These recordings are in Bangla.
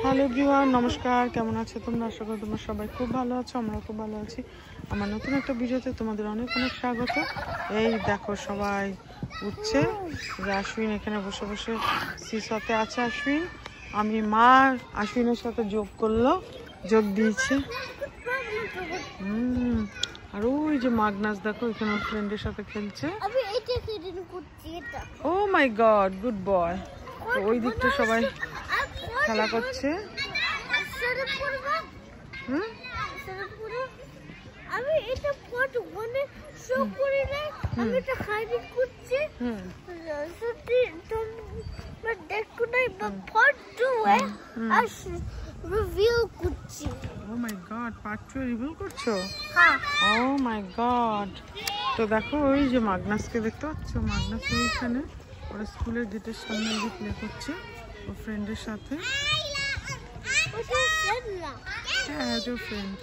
হ্যালো এভরিওয়ান, নমস্কার। কেমন আছো তোমরা? আশা করি তোমরা সবাই খুব ভালো আছো। আমরাও খুব ভালো আছি। আমার নতুন একটা ভিডিওতে তোমাদের অনেক অনেক স্বাগত। এই দেখো সবাই উঠছে, যে আশ্বিন এখানে বসে বসে সিসাতে আছে। আশ্বিন, আমি মা আশ্বিনের সাথে যোগ দিয়েছে। আর ওই যে মাগনাস দেখো এখানে ফ্রেন্ডের সাথে খেলছে। ও মাই গড, গুড বয়। তো ওই দিকটা সবাই খেলা করছে। আমি এটা ফটো মানে শো করি না, আমি এটা হাইড করছি। সত্যি তোমরা দেখো না, ফটো আস রিভিল করছি। ও মাই গড, পার্ট 2 রিভিল করছো? হ্যাঁ। ও মাই গড। তো দেখো ওই যে মাগনাসকে দেখতে পাচ্ছ, মাগনাস ওইখানে ওরা স্কুলের গেটের সামনে গিয়ে প্লে করছে ওর ফ্রেন্ডের সাথে। হ্যাঁ, এটা ফ্রেন্ড।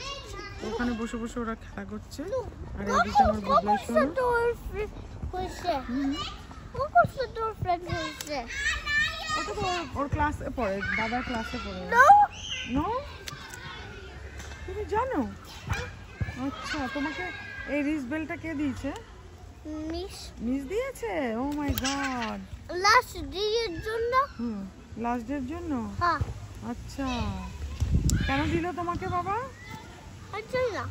ওখানে বসে বসে ওরা খেলা করছে। আর এদিকে আমার বুবলাই শোনো, ওটা তো ওর ক্লাসে পড়ে, দাদার ক্লাসে পড়ে। নো, তুমি জানো? আচ্ছা, তোমাকে এই রিস্ট বেল্টটা কে দিয়েছে? মিস দিয়েছে? ও মাই গড। লাস্ট ডের জন্য। লাস্ট ডের জন্য? হ্যাঁ। আচ্ছা, কেন দিল তোমাকে বাবা? আচ্ছা না,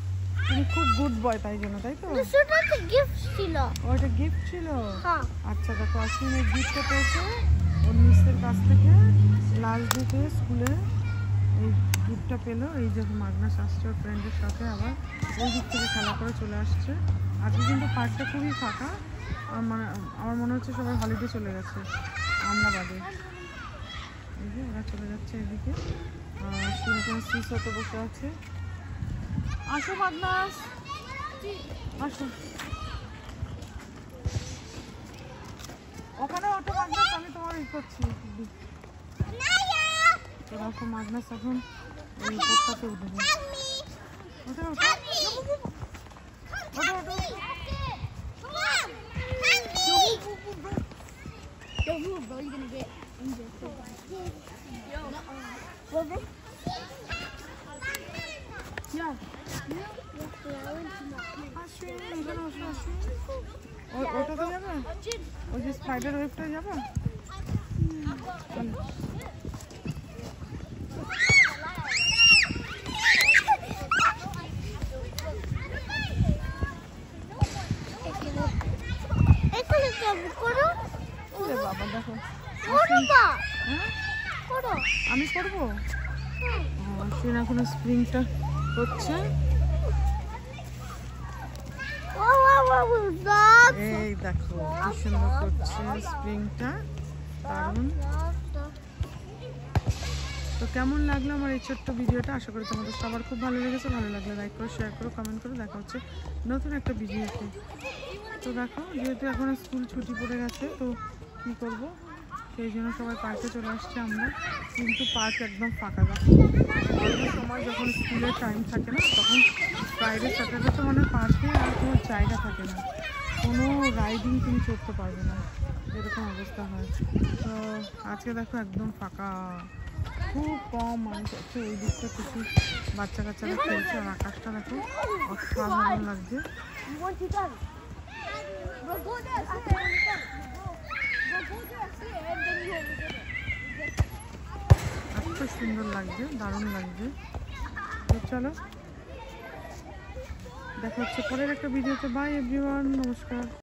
তুমি খুব গুড বয় তাই জন্য, তাই তো? সেটা তো গিফট ছিল। ওটা গিফট ছিল? হ্যাঁ। আচ্ছা, দেখো আশ্বিন এই গিফটটা পেয়েছে ওর মিসের কাছ থেকে। লাস্ট ডেতে স্কুলে এই গিফটটা পেলো। এই যে মাগনাস আসছে ওর ফ্রেন্ডের সাথে, আবার ওই দিক থেকে খেলা করে চলে আসছে। আজকে কিন্তু পার্কটা খুবই ফাঁকা। আমার মনে হচ্ছে সবাই হলিডে চলে গেছে, আমরা বাদে। এই যে ওরা চলে যাচ্ছে এদিকে। সিসাতে বসে আছে। আসো মাগনাস, আসো। ওখানে ওঠো মাগনাস, আমি তোমার ই করছি। তো দেখো মাগনাস এখন এই উপরটাতে উঠবে। ওঠো ওঠো ওঠো ওঠো। ওটাতে যাবে? ওই যে স্পাইডার ওয়েবটা যাবে? বাবা দেখো, আমি করবো। আশ্বিন এখন স্প্রিংটা করছে। এই দেখো কি সুন্দর করছে স্প্রিংটা, দারুণ। তো কেমন লাগলো আমার এই ছোট্ট ভিডিওটা? আশা করি তোমাদের সবার খুব ভালো লেগেছে। ভালো লাগলে লাইক করো, শেয়ার করো, কমেন্ট করো। দেখা হচ্ছে নতুন একটা ভিডিওতে। তো দেখো, যেহেতু এখন স্কুল ছুটি পড়ে গেছে, তো কী করবো, সেই জন্য সবাই পার্কে চলে আসছে আমরা। কিন্তু পার্ক একদম ফাঁকা। দেখো অন্য সময় যখন স্কুলের টাইম থাকে না, তখন ফ্রাইডে স্যাটারডে তো মানে পার্কে আর কোনো জায়গা থাকে না, কোনো রাইডিং তুমি চড়তে পারবে না, এরকম অবস্থা হয়। তো আজকে দেখো একদম ফাঁকা, খুব কম মানুষ আছে। ওই দিকটা কিছু বাচ্চা কাচ্চারা খেলছে। আর আকাশটা দেখো অসাধারণ লাগছে। এত সুন্দর লাগছে, দারুণ লাগছে। তো চলো, দেখা হচ্ছে পরের একটা ভিডিওতে। বাই এভরিওয়ান, নমস্কার।